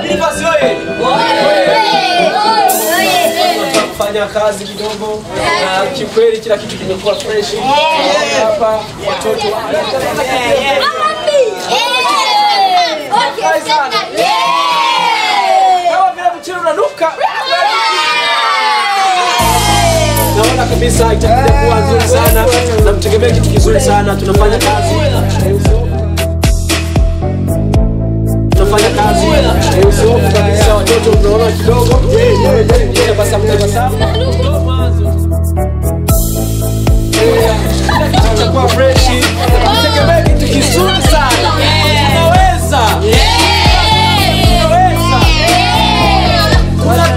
Believers oye! Fanya kazi kidogo na kikweli kila kitu kimekuwa fresh. Hapa watoto kama vile mchele unanuka. Naona kabisa itakuwa kuwa nzuri sana na mtegemea kitu kizuri sana. Tunafanya kazi. Tunafanya kazi. Usihofu kabisa watoto mnaona kidogo. Tabasamu. Itakuwa fresh. Mtegemea kitu kizuri sana. Unaweza.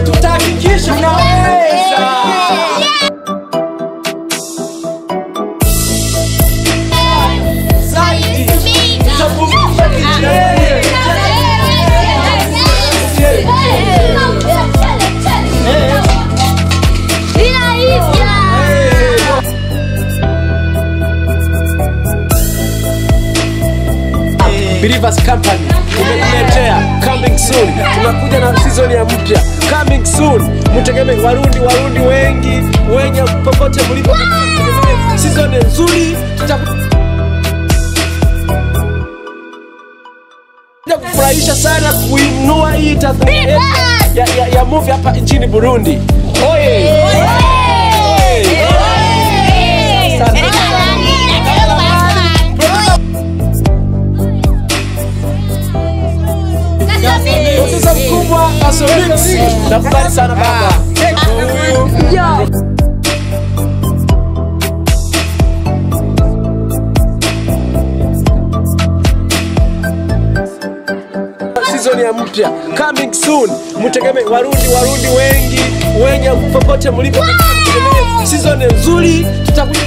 Tutahakikisha unaweza. Zaidi. Tutapunguza kijana. Believers Company tumekuletea coming soon. Tunakuja na season ya mpya coming soon. Mtegemee Warundi wengi wenye popote mlipo. Season nzuri kufurahisha sana, kuinua hii tasnia ya movie hapa nchini Burundi. Oye! Sasa mkubwa Asolix. Nakubali sana baba. Season ya mpya coming soon. Mtegemee Warundi wengi wenye popote mlipo. Season nzuri tutakuja